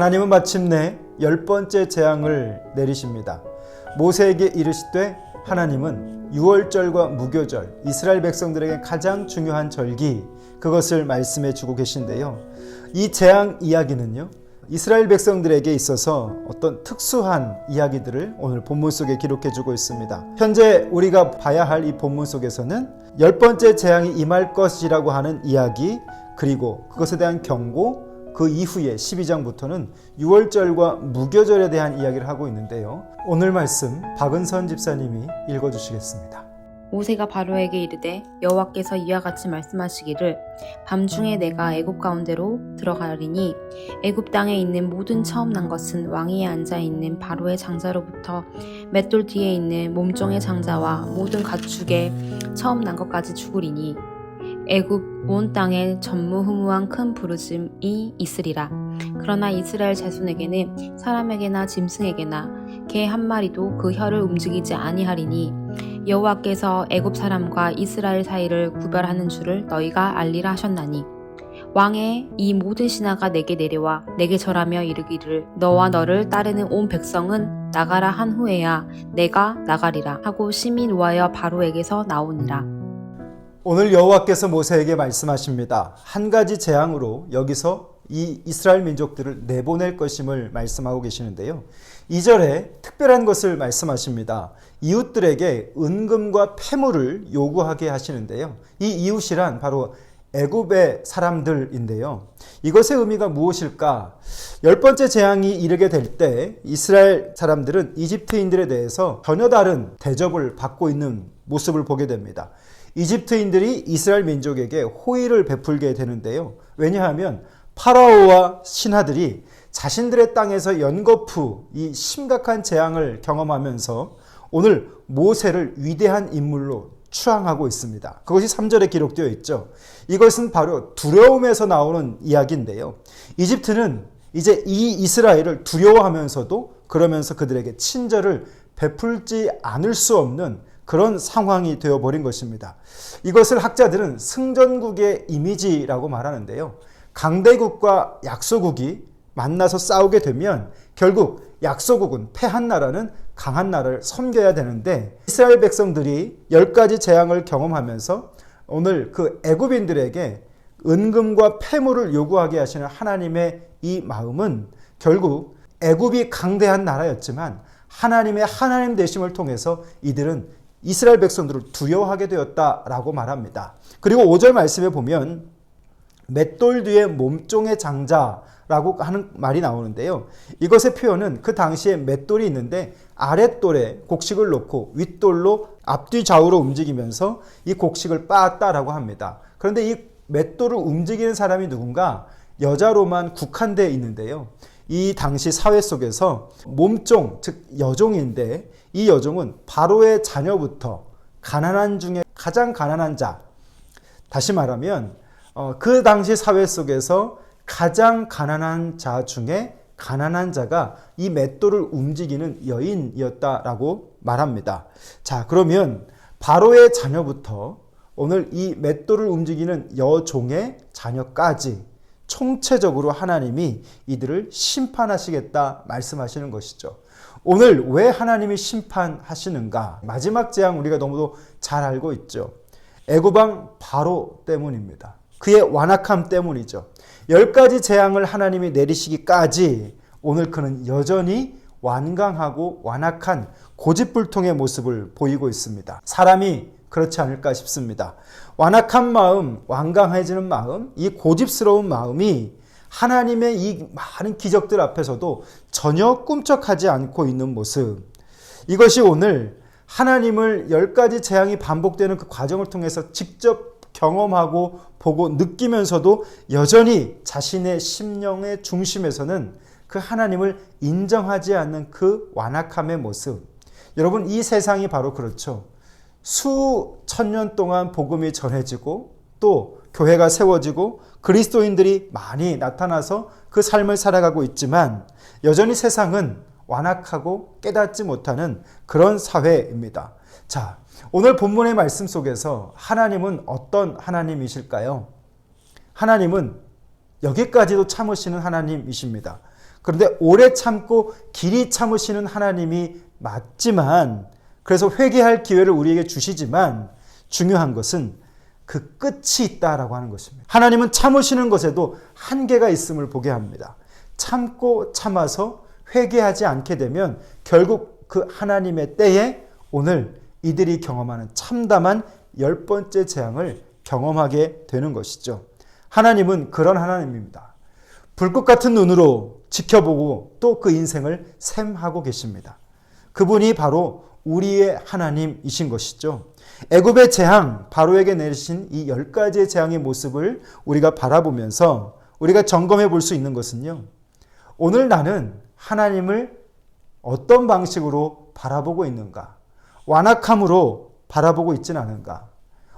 하나님은 마침내 10번째 재앙을 내리십니다. 모세에게 이르시되 하나님은 유월절과 무교절, 이스라엘 백성들에게 가장 중요한 절기, 그것을 말씀해 주고 계신데요. 이 재앙 이야기는요, 이스라엘 백성들에게 있어서 어떤 특수한 이야기들을 오늘 본문 속에 기록해 주고 있습니다. 현재 우리가 봐야 할 이 본문 속에서는 10번째 재앙이 임할 것이라고 하는 이야기, 그리고 그것에 대한 경고, 그 이후에 12장부터는 유월절과 무교절에 대한 이야기를 하고 있는데요. 오늘 말씀 박은선 집사님이 읽어주시겠습니다. 모세가 바로에게 이르되 여호와께서 이와 같이 말씀하시기를 밤중에 내가 애굽 가운데로 들어가리니 애굽 땅에 있는 모든 처음 난 것은 왕위에 앉아 있는 바로의 장자로부터 맷돌 뒤에 있는 몸종의 장자와 모든 가축의 처음 난 것까지 죽으리니 애굽 온 땅에 전무후무한 큰 부르짐이 있으리라. 그러나 이스라엘 자손에게는 사람에게나 짐승에게나 개 한 마리도 그 혀를 움직이지 아니하리니 여호와께서 애굽 사람과 이스라엘 사이를 구별하는 줄을 너희가 알리라 하셨나니 왕의 이 모든 신하가 내게 내려와 내게 절하며 이르기를 너와 너를 따르는 온 백성은 나가라 한 후에야 내가 나가리라 하고 심히 노하여 바로에게서 나오니라. 오늘 여호와께서 모세에게 말씀하십니다. 한 가지 재앙으로 여기서 이 이스라엘 민족들을 내보낼 것임을 말씀하고 계시는데요. 2절에 특별한 것을 말씀하십니다. 이웃들에게 은금과 폐물을 요구하게 하시는데요. 이 이웃이란 바로 애굽의 사람들인데요. 이것의 의미가 무엇일까? 10번째 재앙이 이르게 될 때 이스라엘 사람들은 이집트인들에 대해서 전혀 다른 대접을 받고 있는 모습을 보게 됩니다. 이집트인들이 이스라엘 민족에게 호의를 베풀게 되는데요. 왜냐하면 파라오와 신하들이 자신들의 땅에서 연거푸 이 심각한 재앙을 경험하면서 오늘 모세를 위대한 인물로 추앙하고 있습니다. 그것이 3절에 기록되어 있죠. 이것은 바로 두려움에서 나오는 이야기인데요. 이집트는 이제 이 이스라엘을 두려워하면서도 그러면서 그들에게 친절을 베풀지 않을 수 없는 그런 상황이 되어버린 것입니다. 이것을 학자들은 승전국의 이미지라고 말하는데요. 강대국과 약소국이 만나서 싸우게 되면 결국 약소국은 패한 나라는 강한 나라를 섬겨야 되는데 이스라엘 백성들이 10가지 재앙을 경험하면서 오늘 그 애굽인들에게 은금과 폐물을 요구하게 하시는 하나님의 이 마음은 결국 애굽이 강대한 나라였지만 하나님의 하나님 되심을 통해서 이들은 이스라엘 백성들을 두려워하게 되었다라고 말합니다. 그리고 5절 말씀에 보면 맷돌 뒤에 몸종의 장자라고 하는 말이 나오는데요. 이것의 표현은 그 당시에 맷돌이 있는데 아랫돌에 곡식을 놓고 윗돌로 앞뒤 좌우로 움직이면서 이 곡식을 빻았다라고 합니다. 그런데 이 맷돌을 움직이는 사람이 누군가 여자로만 국한되어 있는데요. 이 당시 사회 속에서 몸종, 즉 여종인데 이 여종은 바로의 자녀부터 가난한 중에 가장 가난한 자, 다시 말하면 그 당시 사회 속에서 가장 가난한 자 중에 가난한 자가 이 맷돌을 움직이는 여인이었다라고 말합니다. 자, 그러면 바로의 자녀부터 오늘 이 맷돌을 움직이는 여종의 자녀까지 총체적으로 하나님이 이들을 심판하시겠다 말씀하시는 것이죠. 오늘 왜 하나님이 심판하시는가? 마지막 재앙 우리가 너무도 잘 알고 있죠. 애굽왕 바로 때문입니다. 그의 완악함 때문이죠. 10가지 재앙을 하나님이 내리시기까지 오늘 그는 여전히 완강하고 완악한 고집불통의 모습을 보이고 있습니다. 사람이 그렇지 않을까 싶습니다. 완악한 마음, 완강해지는 마음, 이 고집스러운 마음이 하나님의 이 많은 기적들 앞에서도 전혀 꿈쩍하지 않고 있는 모습. 이것이 오늘 하나님을 10가지 재앙이 반복되는 그 과정을 통해서 직접 경험하고 보고 느끼면서도 여전히 자신의 심령의 중심에서는 그 하나님을 인정하지 않는 그 완악함의 모습. 여러분, 이 세상이 바로 그렇죠. 수천 년 동안 복음이 전해지고 또 교회가 세워지고 그리스도인들이 많이 나타나서 그 삶을 살아가고 있지만 여전히 세상은 완악하고 깨닫지 못하는 그런 사회입니다. 자, 오늘 본문의 말씀 속에서 하나님은 어떤 하나님이실까요? 하나님은 여기까지도 참으시는 하나님이십니다. 그런데 오래 참고 길이 참으시는 하나님이 맞지만, 그래서 회개할 기회를 우리에게 주시지만 중요한 것은 그 끝이 있다라고 하는 것입니다. 하나님은 참으시는 것에도 한계가 있음을 보게 합니다. 참고 참아서 회개하지 않게 되면 결국 그 하나님의 때에 오늘 이들이 경험하는 참담한 10번째 재앙을 경험하게 되는 것이죠. 하나님은 그런 하나님입니다. 불꽃 같은 눈으로 지켜보고 또 그 인생을 셈하고 계십니다. 그분이 바로 우리의 하나님이신 것이죠. 애굽의 재앙, 바로에게 내리신 이 10가지의 재앙의 모습을 우리가 바라보면서 우리가 점검해 볼 수 있는 것은요, 오늘 나는 하나님을 어떤 방식으로 바라보고 있는가? 완악함으로 바라보고 있지는 않은가?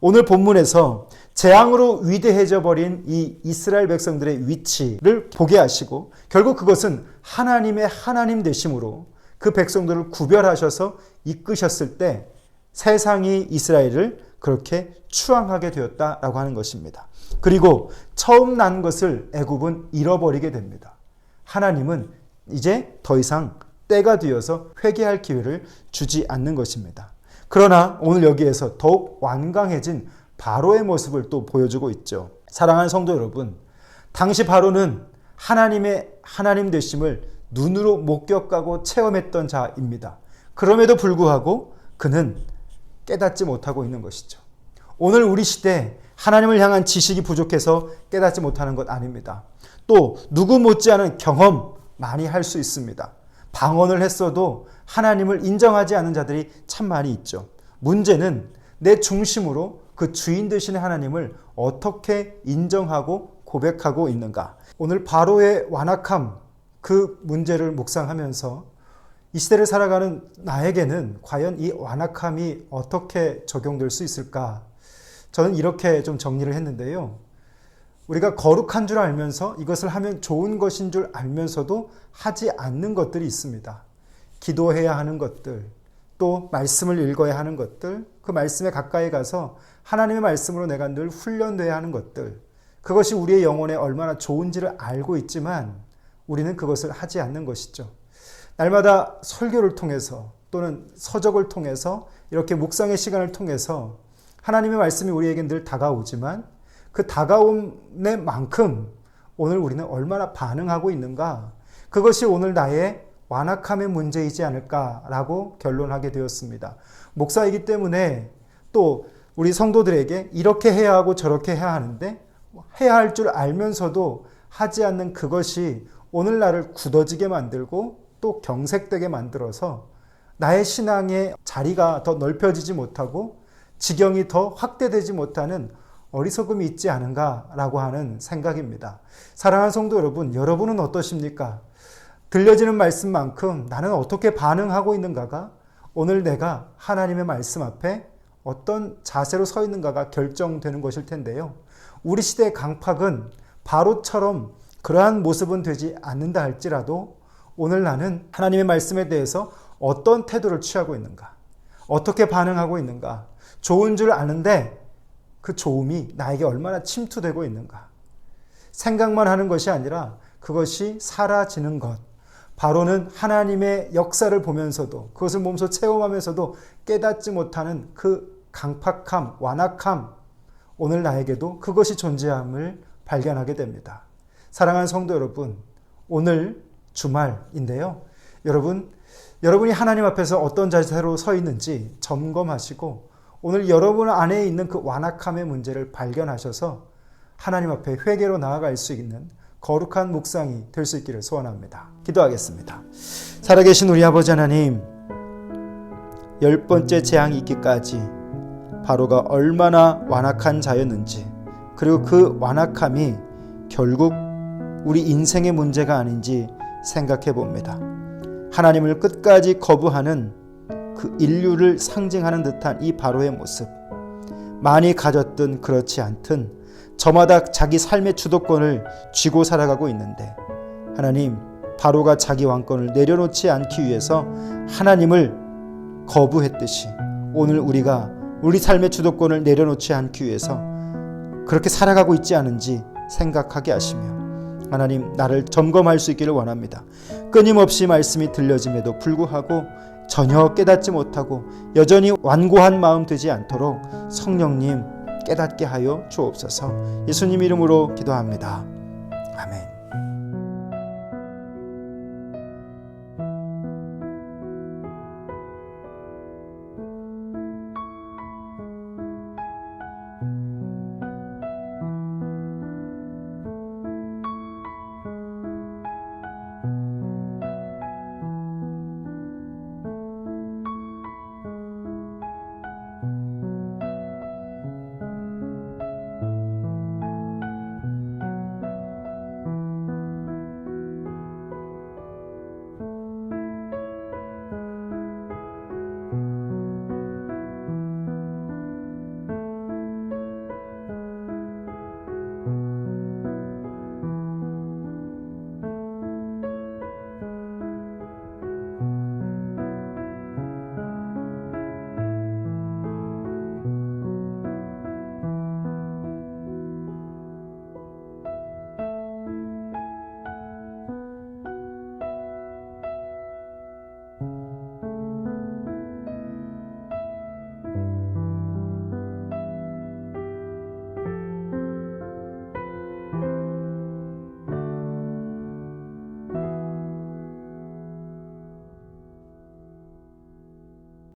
오늘 본문에서 재앙으로 위대해져 버린 이 이스라엘 백성들의 위치를 보게 하시고, 결국 그것은 하나님의 하나님 되심으로 그 백성들을 구별하셔서 이끄셨을 때 세상이 이스라엘을 그렇게 추앙하게 되었다라고 하는 것입니다. 그리고 처음 난 것을 애굽은 잃어버리게 됩니다. 하나님은 이제 더 이상 때가 되어서 회개할 기회를 주지 않는 것입니다. 그러나 오늘 여기에서 더욱 완강해진 바로의 모습을 또 보여주고 있죠. 사랑하는 성도 여러분, 당시 바로는 하나님의 하나님 되심을 눈으로 목격하고 체험했던 자입니다. 그럼에도 불구하고 그는 깨닫지 못하고 있는 것이죠. 오늘 우리 시대 하나님을 향한 지식이 부족해서 깨닫지 못하는 것 아닙니다. 또 누구 못지않은 경험 많이 할 수 있습니다. 방언을 했어도 하나님을 인정하지 않는 자들이 참 많이 있죠. 문제는 내 중심으로 그 주인 되시는 하나님을 어떻게 인정하고 고백하고 있는가. 오늘 바로의 완악함, 그 문제를 묵상하면서 이 시대를 살아가는 나에게는 과연 이 완악함이 어떻게 적용될 수 있을까? 저는 이렇게 좀 정리를 했는데요. 우리가 거룩한 줄 알면서 이것을 하면 좋은 것인 줄 알면서도 하지 않는 것들이 있습니다. 기도해야 하는 것들, 또 말씀을 읽어야 하는 것들, 그 말씀에 가까이 가서 하나님의 말씀으로 내가 늘 훈련돼야 하는 것들, 그것이 우리의 영혼에 얼마나 좋은지를 알고 있지만 우리는 그것을 하지 않는 것이죠. 날마다 설교를 통해서 또는 서적을 통해서 이렇게 묵상의 시간을 통해서 하나님의 말씀이 우리에게 늘 다가오지만 그 다가옴의 만큼 오늘 우리는 얼마나 반응하고 있는가, 그것이 오늘 나의 완악함의 문제이지 않을까라고 결론하게 되었습니다. 목사이기 때문에 또 우리 성도들에게 이렇게 해야 하고 저렇게 해야 하는데 해야 할 줄 알면서도 하지 않는 그것이 오늘 나를 굳어지게 만들고 또 경색되게 만들어서 나의 신앙의 자리가 더 넓혀지지 못하고 지경이 더 확대되지 못하는 어리석음이 있지 않은가라고 하는 생각입니다. 사랑하는 성도 여러분, 여러분은 어떠십니까? 들려지는 말씀만큼 나는 어떻게 반응하고 있는가가 오늘 내가 하나님의 말씀 앞에 어떤 자세로 서 있는가가 결정되는 것일 텐데요. 우리 시대의 강팍은 바로처럼 그러한 모습은 되지 않는다 할지라도 오늘 나는 하나님의 말씀에 대해서 어떤 태도를 취하고 있는가, 어떻게 반응하고 있는가, 좋은 줄 아는데 그 좋음이 나에게 얼마나 침투되고 있는가, 생각만 하는 것이 아니라 그것이 사라지는 것, 바로는 하나님의 역사를 보면서도 그것을 몸소 체험하면서도 깨닫지 못하는 그 강팍함, 완악함, 오늘 나에게도 그것이 존재함을 발견하게 됩니다. 사랑하는 성도 여러분, 오늘 주말인데요. 여러분이 하나님 앞에서 어떤 자세로 서 있는지 점검하시고 오늘 여러분 안에 있는 그 완악함의 문제를 발견하셔서 하나님 앞에 회개로 나아갈 수 있는 거룩한 묵상이 될 수 있기를 소원합니다. 기도하겠습니다. 살아계신 우리 아버지 하나님, 10번째 재앙이 있기까지 바로가 얼마나 완악한 자였는지, 그리고 그 완악함이 결국 우리 인생의 문제가 아닌지 생각해 봅니다. 하나님을 끝까지 거부하는 그 인류를 상징하는 듯한 이 바로의 모습, 많이 가졌든 그렇지 않든 저마다 자기 삶의 주도권을 쥐고 살아가고 있는데, 하나님, 바로가 자기 왕권을 내려놓지 않기 위해서 하나님을 거부했듯이 오늘 우리가 우리 삶의 주도권을 내려놓지 않기 위해서 그렇게 살아가고 있지 않은지 생각하게 하시며, 하나님, 나를 점검할 수 있기를 원합니다. 끊임없이 말씀이 들려짐에도 불구하고 전혀 깨닫지 못하고 여전히 완고한 마음 되지 않도록 성령님 깨닫게 하여 주옵소서. 예수님 이름으로 기도합니다. 아멘.